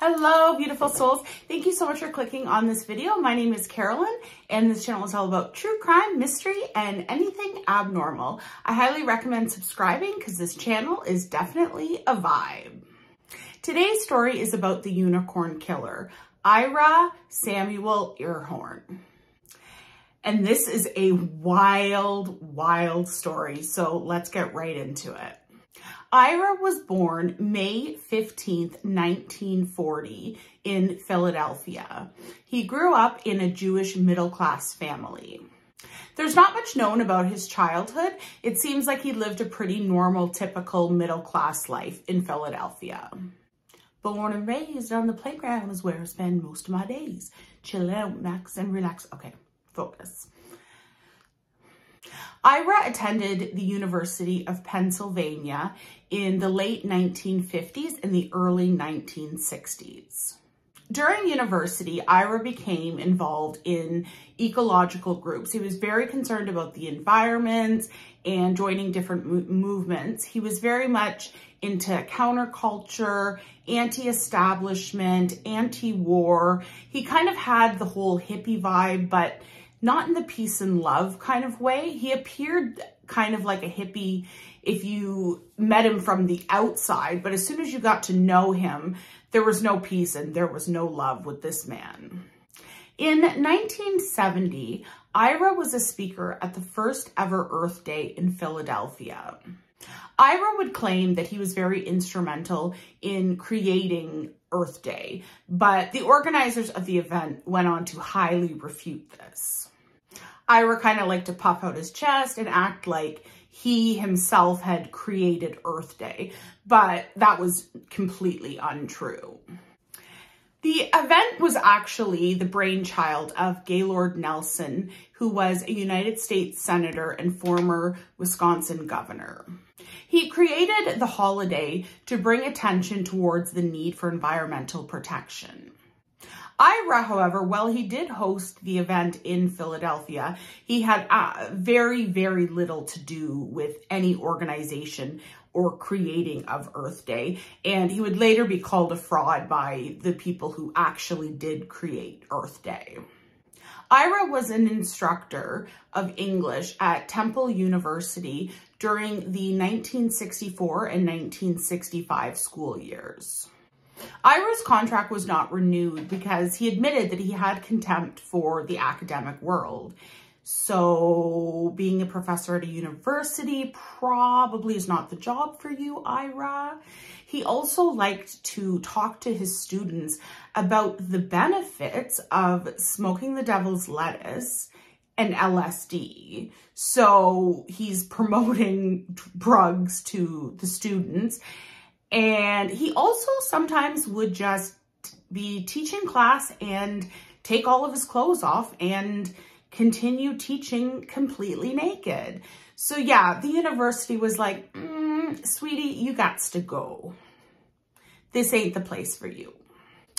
Hello, beautiful souls. Thank you so much for clicking on this video. My name is Carolyn, and this channel is all about true crime, mystery, and anything abnormal. I highly recommend subscribing because this channel is definitely a vibe. Today's story is about the unicorn killer, Ira Samuel Einhorn. And this is a wild, wild story, so let's get right into it. Ira was born May 15th, 1940 in Philadelphia. He grew up in a Jewish middle-class family. There's not much known about his childhood. It seems like he lived a pretty normal, typical middle-class life in Philadelphia. Born and raised on the playground is where I spend most of my days. Chill out, max, and relax. Okay, focus. Ira attended the University of Pennsylvania in the late 1950s and the early 1960s. During university, Ira became involved in ecological groups. He was very concerned about the environment and joining different movements. He was very much into counterculture, anti-establishment, anti-war. He kind of had the whole hippie vibe, but not in the peace and love kind of way. He appeared kind of like a hippie if you met him from the outside, but as soon as you got to know him, there was no peace and there was no love with this man. In 1970, Ira was a speaker at the first ever Earth Day in Philadelphia. Ira would claim that he was very instrumental in creating Earth Day, but the organizers of the event went on to highly refute this. Ira kind of liked to puff out his chest and act like he himself had created Earth Day, but that was completely untrue. The event was actually the brainchild of Gaylord Nelson, who was a United States Senator and former Wisconsin governor. He created the holiday to bring attention towards the need for environmental protection. Ira, however, while he did host the event in Philadelphia, he had very, very little to do with any organization or creating of Earth Day, and he would later be called a fraud by the people who actually did create Earth Day. Ira was an instructor of English at Temple University during the 1964 and 1965 school years. Ira's contract was not renewed because he admitted that he had contempt for the academic world. So being a professor at a university probably is not the job for you, Ira. He also liked to talk to his students about the benefits of smoking the devil's lettuce and LSD. So he's promoting drugs to the students. And he also sometimes would just be teaching class and take all of his clothes off and continue teaching completely naked. So yeah, the university was like, sweetie, you gots to go. This ain't the place for you.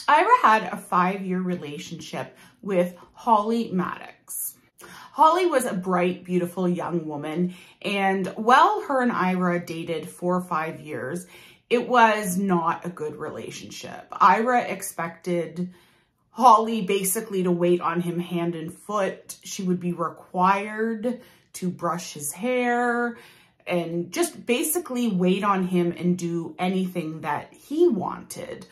Ira had a 5-year relationship with Holly Maddux. Holly was a bright, beautiful young woman, and while her and Ira dated for 5 years, it was not a good relationship. Ira expected Holly basically to wait on him hand and foot. She would be required to brush his hair and just basically wait on him and do anything that he wanted.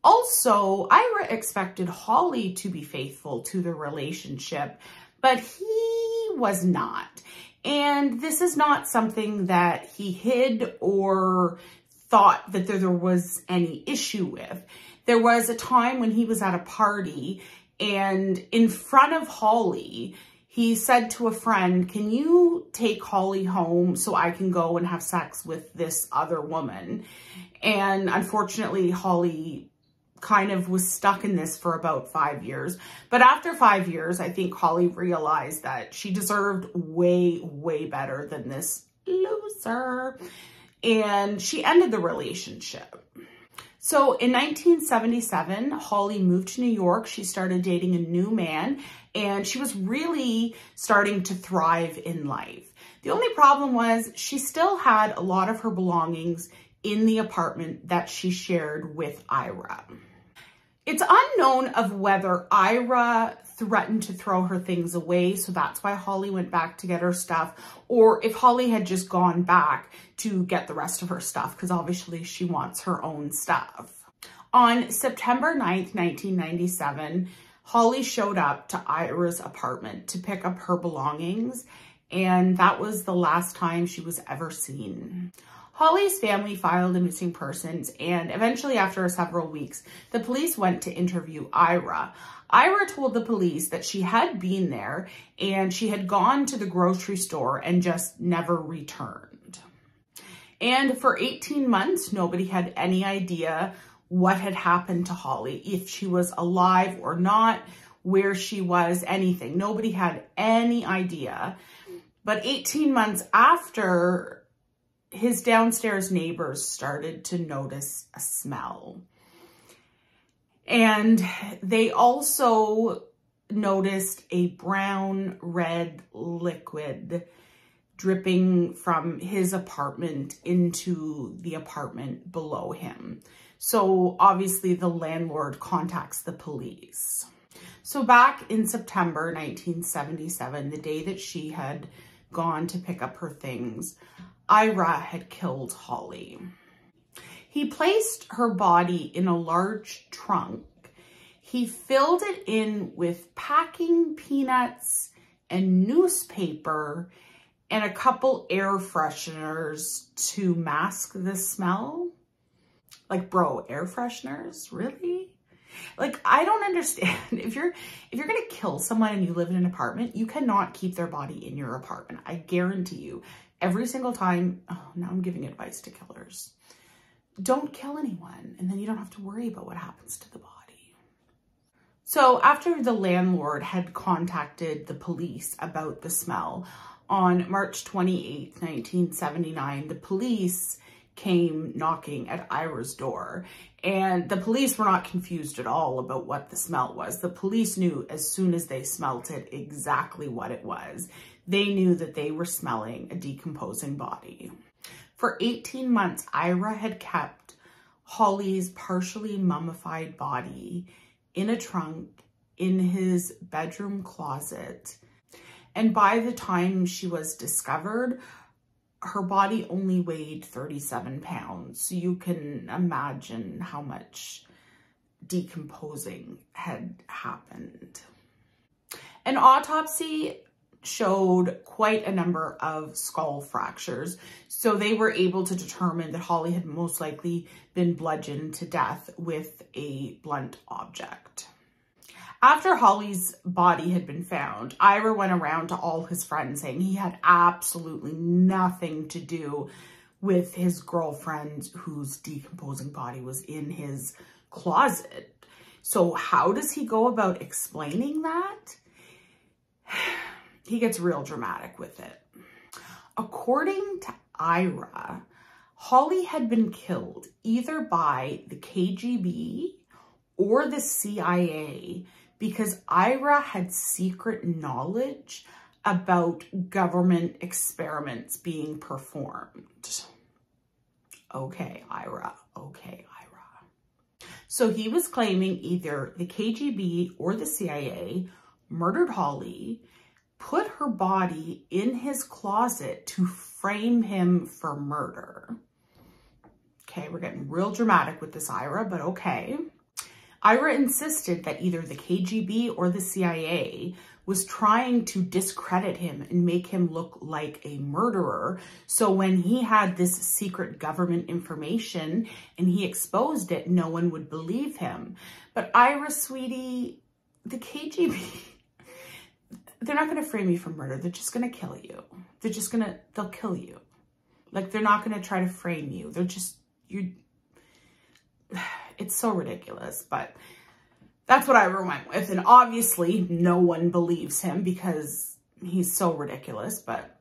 Also, Ira expected Holly to be faithful to the relationship, but he was not. And this is not something that he hid or thought that there was any issue with. There was a time when he was at a party and in front of Holly, he said to a friend, can you take Holly home so I can go and have sex with this other woman? And unfortunately, Holly kind of was stuck in this for about 5 years. But after 5 years, I think Holly realized that she deserved way, way better than this loser. And she ended the relationship. So in 1977, Holly moved to New York. She started dating a new man, and she was really starting to thrive in life. The only problem was she still had a lot of her belongings in the apartment that she shared with Ira. It's unknown of whether Ira threatened to throw her things away, so that's why Holly went back to get her stuff, or if Holly had just gone back to get the rest of her stuff, because obviously she wants her own stuff. On September 9th, 1997, Holly showed up to Ira's apartment to pick up her belongings, and that was the last time she was ever seen. Holly's family filed a missing persons, and eventually, after several weeks, the police went to interview Ira. Ira told the police that she had been there and she had gone to the grocery store and just never returned. And for 18 months, nobody had any idea what had happened to Holly, if she was alive or not, where she was, anything. Nobody had any idea. But 18 months after, his downstairs neighbors started to notice a smell. And they also noticed a brown red liquid dripping from his apartment into the apartment below him. So obviously the landlord contacts the police. So back in September 1977, the day that she had gone to pick up her things, Ira had killed Holly. He placed her body in a large trunk. He filled it in with packing peanuts and newspaper and a couple air fresheners to mask the smell. Like, bro, air fresheners? Really? Like, I don't understand. If you're gonna kill someone and you live in an apartment, you cannot keep their body in your apartment. I guarantee you. Every single time, oh, now I'm giving advice to killers. Don't kill anyone, and then you don't have to worry about what happens to the body. So after the landlord had contacted the police about the smell, on March 28th, 1979, the police came knocking at Ira's door, and the police were not confused at all about what the smell was. The police knew as soon as they smelt it exactly what it was. They knew that they were smelling a decomposing body. For 18 months, Ira had kept Holly's partially mummified body in a trunk in his bedroom closet. And by the time she was discovered, her body only weighed 37 pounds. So you can imagine how much decomposing had happened. An autopsy showed quite a number of skull fractures. So they were able to determine that Holly had most likely been bludgeoned to death with a blunt object. After Holly's body had been found, Ira went around to all his friends saying he had absolutely nothing to do with his girlfriend whose decomposing body was in his closet. So how does he go about explaining that? He gets real dramatic with it. According to Ira, Holly had been killed either by the KGB or the CIA because Ira had secret knowledge about government experiments being performed. Okay, Ira. Okay, Ira. So he was claiming either the KGB or the CIA murdered Holly, put her body in his closet to frame him for murder. Okay, we're getting real dramatic with this, Ira, but okay. Ira insisted that either the KGB or the CIA was trying to discredit him and make him look like a murderer. So when he had this secret government information and he exposed it, no one would believe him. But Ira, sweetie, the KGB, they're not going to frame you for murder. They're just going to kill you. They'll kill you. Like, they're not going to try to frame you. They're just, it's so ridiculous, but that's what Ira went with. And obviously no one believes him because he's so ridiculous, but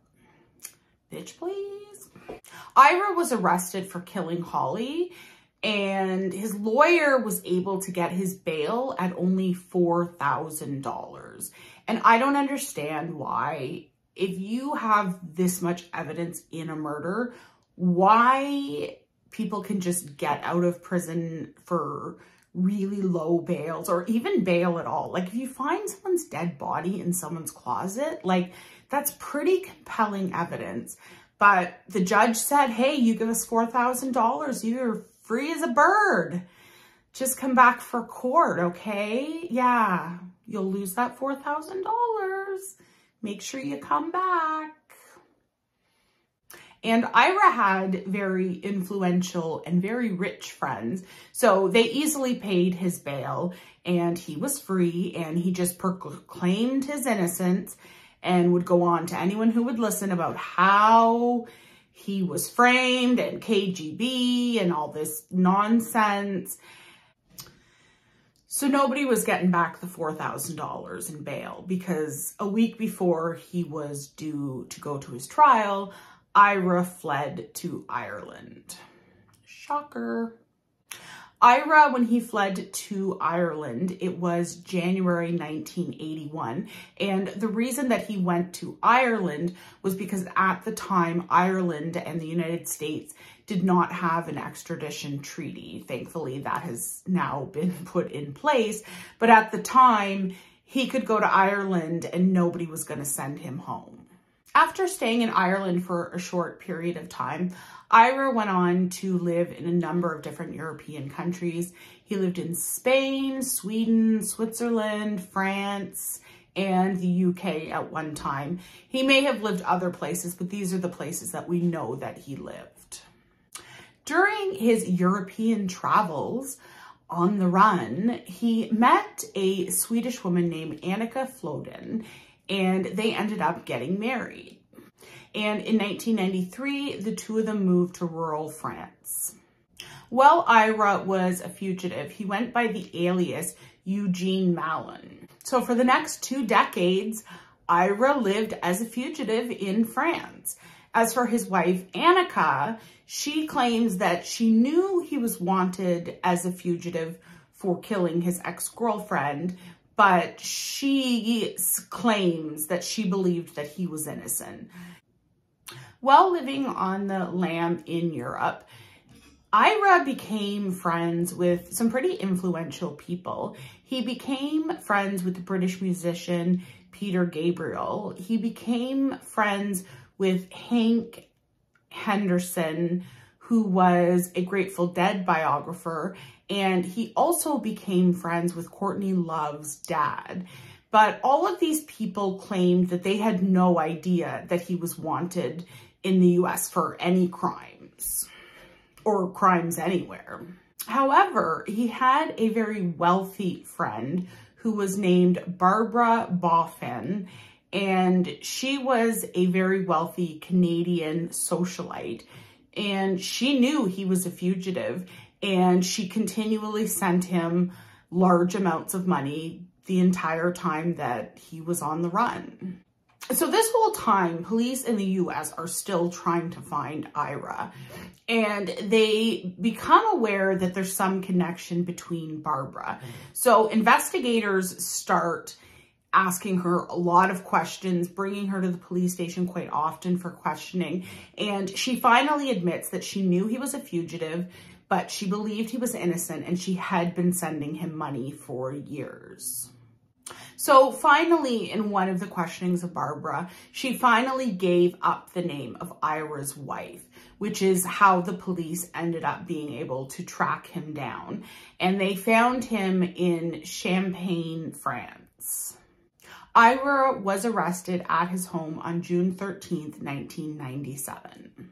bitch, please. Ira was arrested for killing Holly, and his lawyer was able to get his bail at only $4,000. And I don't understand why, if you have this much evidence in a murder, why people can just get out of prison for really low bails or even bail at all. Like if you find someone's dead body in someone's closet, like that's pretty compelling evidence. But the judge said, hey, you give us $4,000, you're free as a bird. Just come back for court, okay? Yeah, you'll lose that $4,000. Make sure you come back. And Ira had very influential and very rich friends, so they easily paid his bail and he was free, and he just proclaimed his innocence and would go on to anyone who would listen about how he was framed and KGB and all this nonsense. So nobody was getting back the $4,000 in bail, because a week before he was due to go to his trial, Ira fled to Ireland. Shocker. Ira, when he fled to Ireland, it was January 1981. And the reason that he went to Ireland was because at the time, Ireland and the United States did not have an extradition treaty. Thankfully, that has now been put in place. But at the time, he could go to Ireland and nobody was going to send him home. After staying in Ireland for a short period of time, Ira went on to live in a number of different European countries. He lived in Spain, Sweden, Switzerland, France, and the UK at one time. He may have lived other places, but these are the places that we know that he lived. During his European travels on the run, he met a Swedish woman named Annika Floden, and they ended up getting married. And in 1993, the two of them moved to rural France. While Ira was a fugitive, he went by the alias Eugene Mallon. So for the next 2 decades, Ira lived as a fugitive in France. As for his wife, Annika, she claims that she knew he was wanted as a fugitive for killing his ex-girlfriend, but she claims that she believed that he was innocent. While living on the lam in Europe, Ira became friends with some pretty influential people. He became friends with the British musician Peter Gabriel. He became friends with Hank Henderson, who was a Grateful Dead biographer, and he also became friends with Courtney Love's dad. But all of these people claimed that they had no idea that he was wanted in the US for any crimes or crimes anywhere. However, he had a very wealthy friend who was named Barbara Boffin, and she was a very wealthy Canadian socialite, and she knew he was a fugitive, and she continually sent him large amounts of money the entire time that he was on the run. So this whole time, police in the US are still trying to find Ira, and they become aware that there's some connection between Barbara. So investigators start asking her a lot of questions, bringing her to the police station quite often for questioning, and she finally admits that she knew he was a fugitive, but she believed he was innocent, and she had been sending him money for years. So finally, in one of the questionings of Barbara, she finally gave up the name of Ira's wife, which is how the police ended up being able to track him down. And they found him in Champagne, France. Ira was arrested at his home on June 13th, 1997.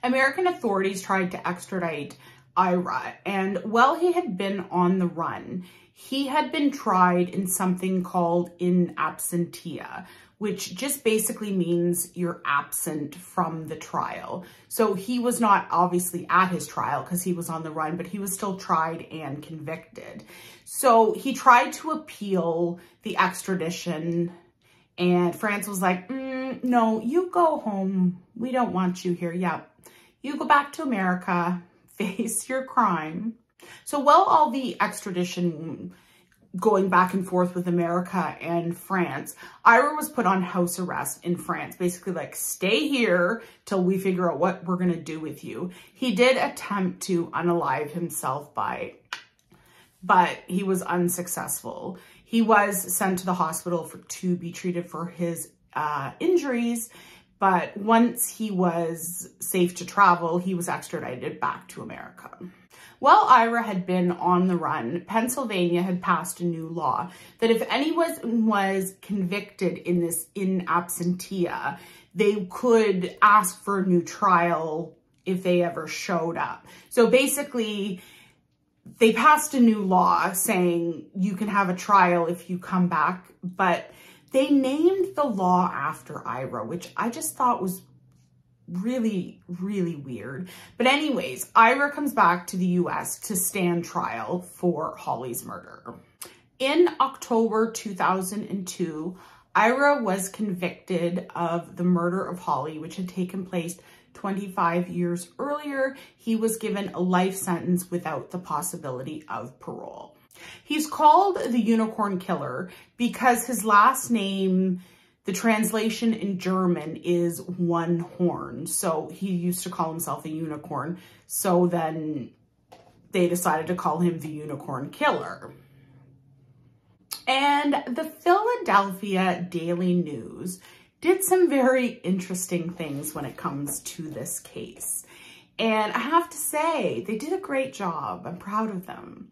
American authorities tried to extradite Ira, and while he had been on the run, he had been tried in something called in absentia, which just basically means you're absent from the trial. So he was not obviously at his trial because he was on the run, but he was still tried and convicted. So he tried to appeal the extradition, and France was like, no, you go home. We don't want you here. Yeah, you go back to America, face your crime. So while all the extradition going back and forth with America and France, Ira was put on house arrest in France, basically like, stay here till we figure out what we're going to do with you. He did attempt to unalive himself by but he was unsuccessful. He was sent to the hospital to be treated for his injuries, but once he was safe to travel, he was extradited back to America. While Ira had been on the run, Pennsylvania had passed a new law that if anyone was convicted in this in absentia, they could ask for a new trial if they ever showed up. So basically, they passed a new law saying you can have a trial if you come back, but they named the law after Ira, which I just thought was really, really weird. But anyways, Ira comes back to the US to stand trial for Holly's murder. In October 2002, Ira was convicted of the murder of Holly, which had taken place 25 years earlier. He was given a life sentence without the possibility of parole. He's called the Unicorn Killer because his last name, the translation in German is one horn. So he used to call himself a unicorn. So then they decided to call him the Unicorn Killer. And the Philadelphia Daily News did some very interesting things when it comes to this case. And I have to say, they did a great job. I'm proud of them.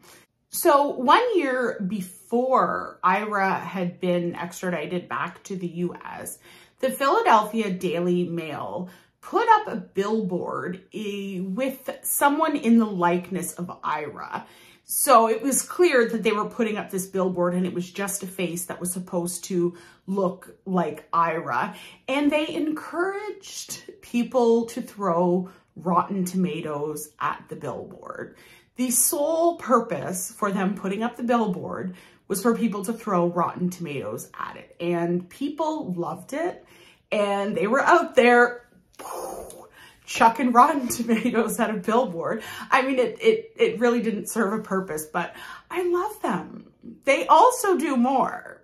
So 1 year before Ira had been extradited back to the US, the Philadelphia Daily Mail put up a billboard with someone in the likeness of Ira. So it was clear that they were putting up this billboard and it was just a face that was supposed to look like Ira. And they encouraged people to throw rotten tomatoes at the billboard. The sole purpose for them putting up the billboard was for people to throw rotten tomatoes at it. And people loved it. And they were out there chucking rotten tomatoes at a billboard. I mean, it really didn't serve a purpose, but I love them. They also do more.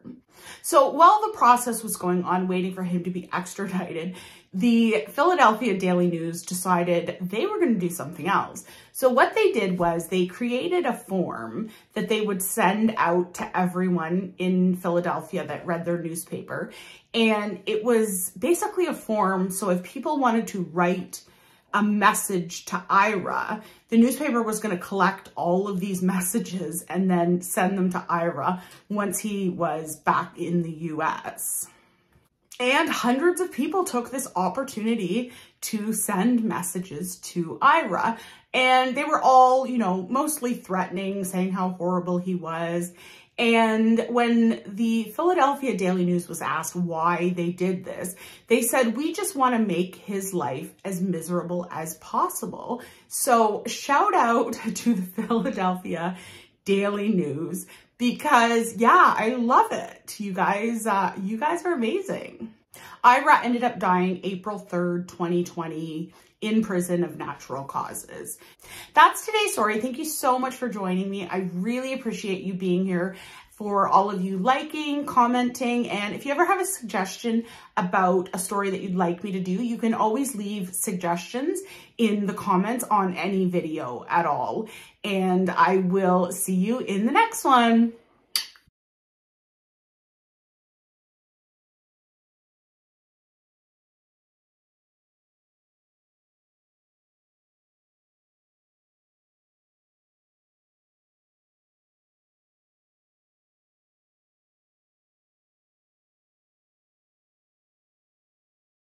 So while the process was going on, waiting for him to be extradited, the Philadelphia Daily News decided they were going to do something else. So what they did was they created a form that they would send out to everyone in Philadelphia that read their newspaper. And it was basically a form. So if people wanted to write a message to Ira, the newspaper was going to collect all of these messages and then send them to Ira once he was back in the US. And hundreds of people took this opportunity to send messages to Ira. And they were all, you know, mostly threatening, saying how horrible he was. And when the Philadelphia Daily News was asked why they did this, they said, we just want to make his life as miserable as possible. So shout out to the Philadelphia Daily News because, yeah, I love it. You guys are amazing. Ira ended up dying April 3rd, 2020 in prison of natural causes. That's today's story. Thank you so much for joining me. I really appreciate you being here, for all of you liking, commenting, and if you ever have a suggestion about a story that you'd like me to do, you can always leave suggestions in the comments on any video at all. And I will see you in the next one.